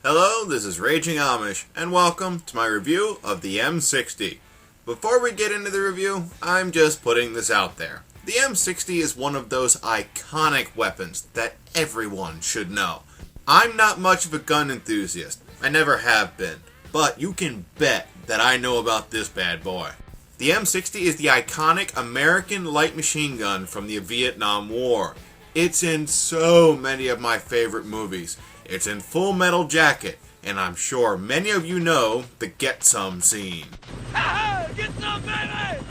Hello, this is Raging Amish, and welcome to my review of the M60. Before we get into the review, I'm just putting this out there. The M60 is one of those iconic weapons that everyone should know. I'm not much of a gun enthusiast, I never have been, but you can bet that I know about this bad boy. The M60 is the iconic American light machine gun from the Vietnam War. It's in so many of my favorite movies. It's in Full Metal Jacket, and I'm sure many of you know the Get Some scene. Get some, baby!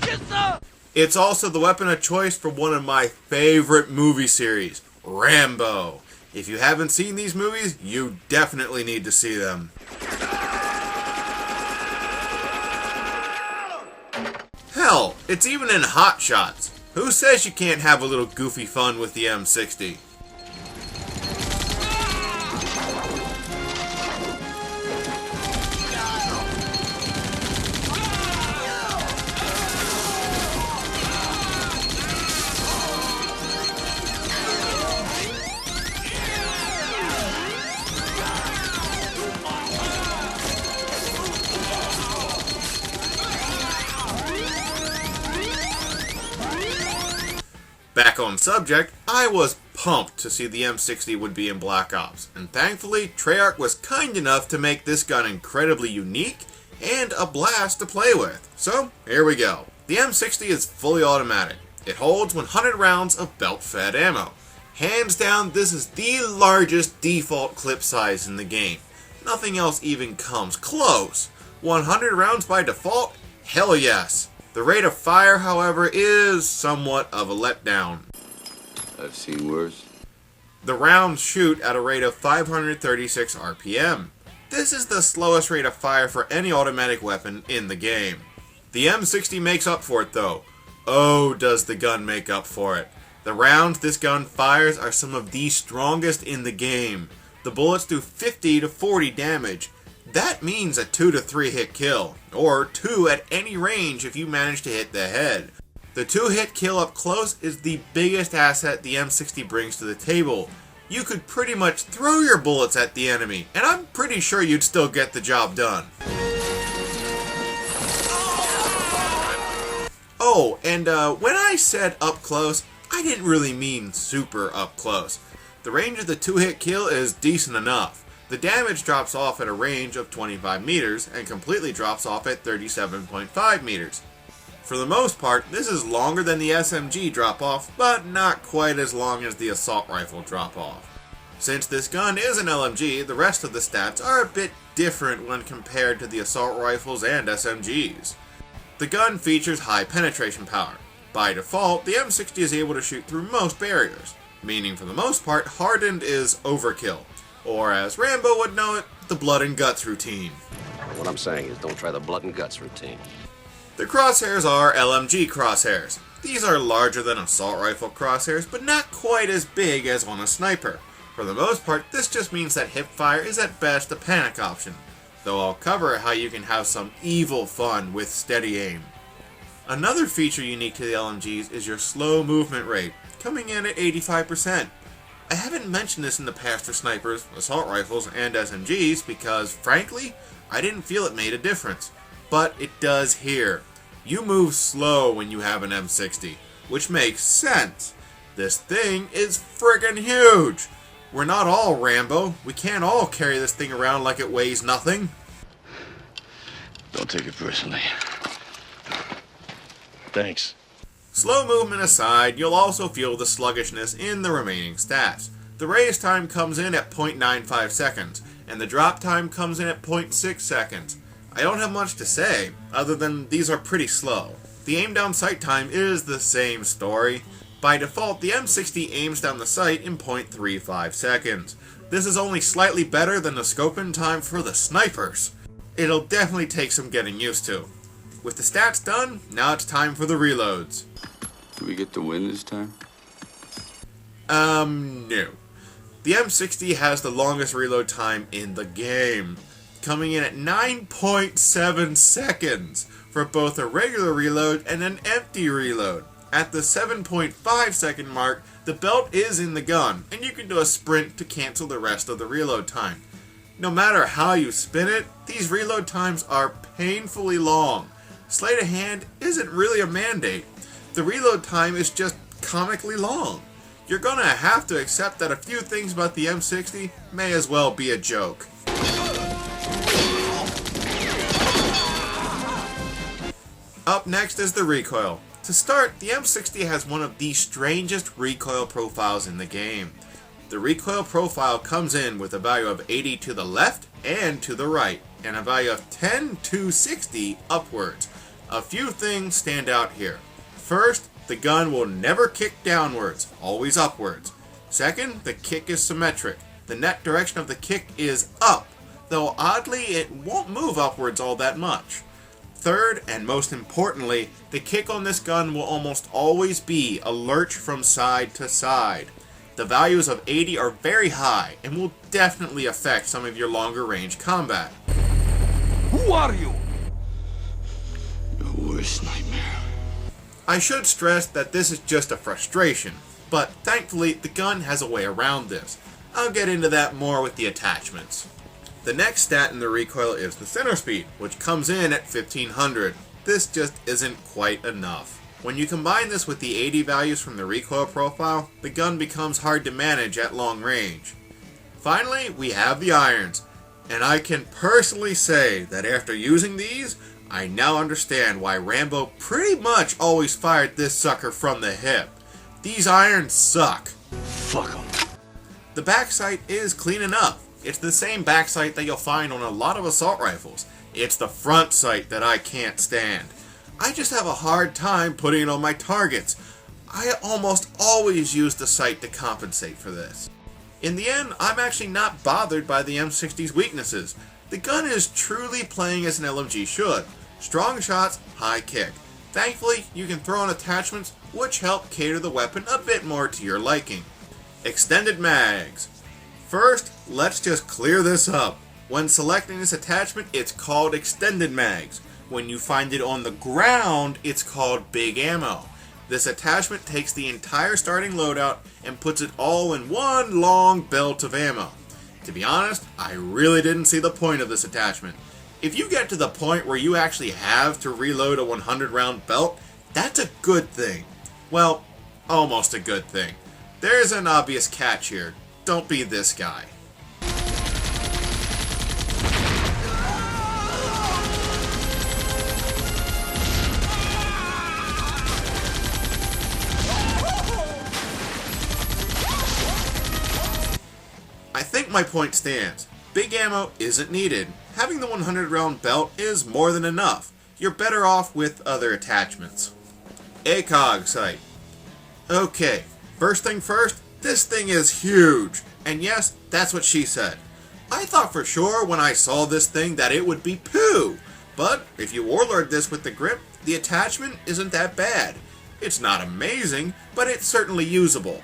Get some! It's also the weapon of choice for one of my favorite movie series, Rambo. If you haven't seen these movies, you definitely need to see them. Hell, it's even in Hot Shots. Who says you can't have a little goofy fun with the M60? Back on subject, I was pumped to see the M60 would be in Black Ops, and thankfully Treyarch was kind enough to make this gun incredibly unique and a blast to play with. So, here we go. The M60 is fully automatic. It holds 100 rounds of belt-fed ammo. Hands down, this is the largest default clip size in the game. Nothing else even comes close. 100 rounds by default? Hell yes. The rate of fire, however, is somewhat of a letdown. I've seen worse. The rounds shoot at a rate of 536 RPM. This is the slowest rate of fire for any automatic weapon in the game. The M60 makes up for it though. Oh, does the gun make up for it. The rounds this gun fires are some of the strongest in the game. The bullets do 50 to 40 damage. That means a 2 to 3 hit kill, or 2 at any range if you manage to hit the head. The 2-hit kill up close is the biggest asset the M60 brings to the table. You could pretty much throw your bullets at the enemy, and I'm pretty sure you'd still get the job done. Oh, and when I said up close, I didn't really mean super up close. The range of the 2-hit kill is decent enough. The damage drops off at a range of 25 meters and completely drops off at 37.5 meters. For the most part, this is longer than the SMG drop-off, but not quite as long as the assault rifle drop-off. Since this gun is an LMG, the rest of the stats are a bit different when compared to the assault rifles and SMGs. The gun features high penetration power. By default, the M60 is able to shoot through most barriers, meaning for the most part, hardened is overkill. Or as Rambo would know it, the blood and guts routine. What I'm saying is don't try the blood and guts routine. The crosshairs are LMG crosshairs. These are larger than assault rifle crosshairs, but not quite as big as on a sniper. For the most part, this just means that hipfire is at best a panic option, though I'll cover how you can have some evil fun with steady aim. Another feature unique to the LMGs is your slow movement rate, coming in at 85%. I haven't mentioned this in the past for snipers, assault rifles, and SMGs because, frankly, I didn't feel it made a difference. But it does here. You move slow when you have an M60, which makes sense. This thing is friggin' huge! We're not all Rambo. We can't all carry this thing around like it weighs nothing. Don't take it personally. Thanks. Slow movement aside, you'll also feel the sluggishness in the remaining stats. The raise time comes in at 0.95 seconds, and the drop time comes in at 0.6 seconds. I don't have much to say, other than these are pretty slow. The aim down sight time is the same story. By default, the M60 aims down the sight in 0.35 seconds. This is only slightly better than the scoping time for the snipers. It'll definitely take some getting used to. With the stats done, now it's time for the reloads. Do we get to win this time? No. The M60 has the longest reload time in the game, coming in at 9.7 seconds for both a regular reload and an empty reload. At the 7.5 second mark, the belt is in the gun, and you can do a sprint to cancel the rest of the reload time. No matter how you spin it, these reload times are painfully long. Sleight of hand isn't really a mandate. The reload time is just comically long. You're gonna have to accept that a few things about the M60 may as well be a joke. Up next is the recoil. To start, the M60 has one of the strangest recoil profiles in the game. The recoil profile comes in with a value of 80 to the left and to the right, and a value of 10 to 60 upwards. A few things stand out here. First, the gun will never kick downwards, always upwards. Second, the kick is symmetric. The net direction of the kick is up, though oddly it won't move upwards all that much. Third, and most importantly, the kick on this gun will almost always be a lurch from side to side. The values of 80 are very high and will definitely affect some of your longer range combat. Who are you? Your worst nightmare. I should stress that this is just a frustration, but thankfully the gun has a way around this. I'll get into that more with the attachments. The next stat in the recoil is the center speed, which comes in at 1500. This just isn't quite enough. When you combine this with the 80 values from the recoil profile, the gun becomes hard to manage at long range. Finally, we have the irons, and I can personally say that after using these, I now understand why Rambo pretty much always fired this sucker from the hip. These irons suck. Fuck 'em. The back sight is clean enough. It's the same back sight that you'll find on a lot of assault rifles. It's the front sight that I can't stand. I just have a hard time putting it on my targets. I almost always use the sight to compensate for this. In the end, I'm actually not bothered by the M60's weaknesses. The gun is truly playing as an LMG should. Strong shots, high kick. Thankfully, you can throw on attachments which help cater the weapon a bit more to your liking. Extended mags. First, let's just clear this up. When selecting this attachment, it's called extended mags. When you find it on the ground, it's called big ammo. This attachment takes the entire starting loadout and puts it all in one long belt of ammo. To be honest, I really didn't see the point of this attachment. If you get to the point where you actually have to reload a 100 round belt, that's a good thing. Well, almost a good thing. There's an obvious catch here. Don't be this guy. I think my point stands. Big ammo isn't needed. Having the 100 round belt is more than enough. You're better off with other attachments. ACOG sight. Okay, first thing first, this thing is huge. And yes, that's what she said. I thought for sure when I saw this thing that it would be poo. But if you warlord this with the grip, the attachment isn't that bad. It's not amazing, but it's certainly usable.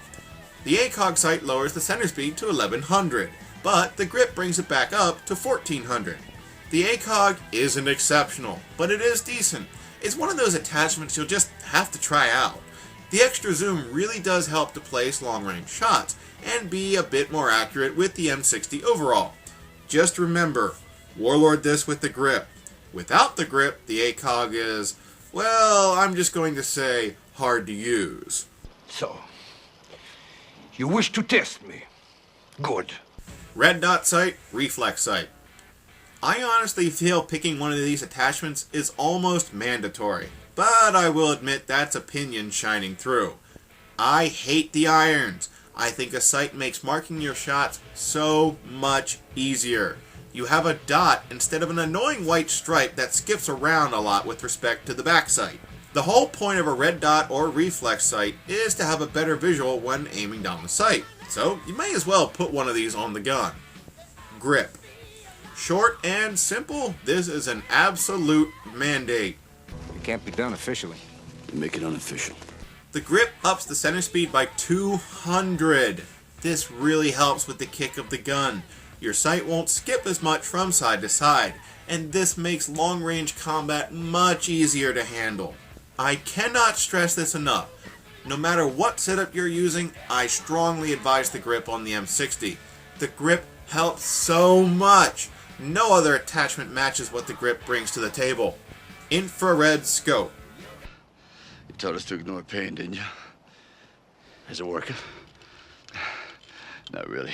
The ACOG sight lowers the center speed to 1100, but the grip brings it back up to 1400. The ACOG isn't exceptional, but it is decent. It's one of those attachments you'll just have to try out. The extra zoom really does help to place long-range shots, and be a bit more accurate with the M60 overall. Just remember, warlord this with the grip. Without the grip, the ACOG is, well, I'm just going to say, hard to use. So, you wish to test me? Good. Red dot sight, reflex sight. I honestly feel picking one of these attachments is almost mandatory, but I will admit that's opinion shining through. I hate the irons. I think a sight makes marking your shots so much easier. You have a dot instead of an annoying white stripe that skips around a lot with respect to the back sight. The whole point of a red dot or reflex sight is to have a better visual when aiming down the sight, so you may as well put one of these on the gun. Grip. Short and simple, this is an absolute mandate. It can't be done officially. Make it unofficial. The grip ups the center speed by 200. This really helps with the kick of the gun. Your sight won't skip as much from side to side, and this makes long-range combat much easier to handle. I cannot stress this enough. No matter what setup you're using, I strongly advise the grip on the M60. The grip helps so much. No other attachment matches what the grip brings to the table. Infrared scope. You told us to ignore pain, didn't you? Is it working? Not really.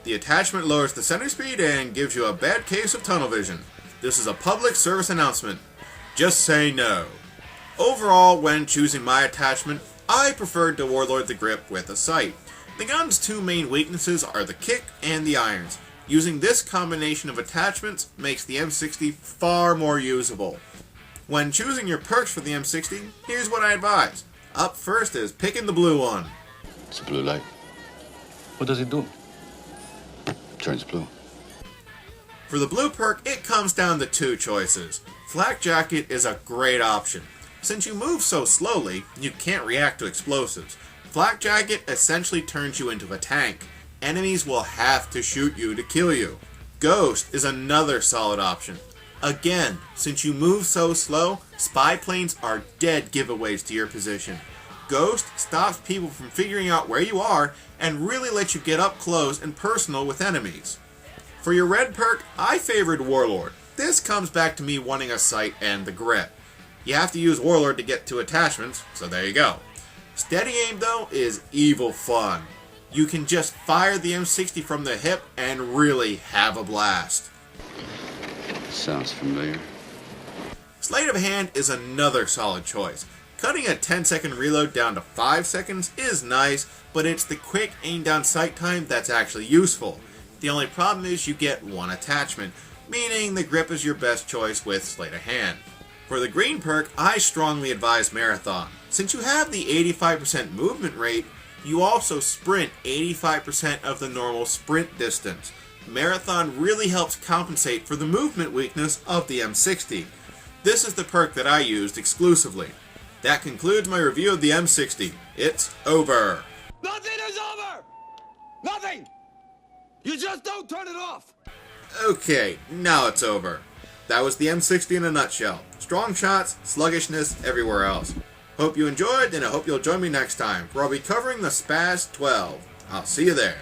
The attachment lowers the center speed and gives you a bad case of tunnel vision. This is a public service announcement. Just say no. Overall, when choosing my attachment, I preferred to Warlord the grip with a sight. The gun's two main weaknesses are the kick and the irons. Using this combination of attachments makes the M60 far more usable. When choosing your perks for the M60, here's what I advise. Up first is picking the blue one. It's a blue light. What does it do? Turns blue. For the blue perk, it comes down to two choices. Flak Jacket is a great option. Since you move so slowly, you can't react to explosives. Flak Jacket essentially turns you into a tank. Enemies will have to shoot you to kill you. Ghost is another solid option. Again, since you move so slow, spy planes are dead giveaways to your position. Ghost stops people from figuring out where you are and really lets you get up close and personal with enemies. For your red perk, I favored Warlord. This comes back to me wanting a sight and the grip. You have to use Warlord to get to attachments, so there you go. Steady aim though is evil fun. You can just fire the M60 from the hip and really have a blast. Sounds familiar. Sleight of hand is another solid choice. Cutting a 10-second reload down to 5 seconds is nice, but it's the quick aim down sight time that's actually useful. The only problem is you get one attachment, meaning the grip is your best choice with sleight of hand. For the green perk, I strongly advise Marathon. Since you have the 85% movement rate, you also sprint 85% of the normal sprint distance. Marathon really helps compensate for the movement weakness of the M60. This is the perk that I used exclusively. That concludes my review of the M60. It's over. Nothing is over! Nothing! You just don't turn it off! Okay, now it's over. That was the M60 in a nutshell. Strong shots, sluggishness, everywhere else. Hope you enjoyed, and I hope you'll join me next time, where I'll be covering the Spaz 12. I'll see you there.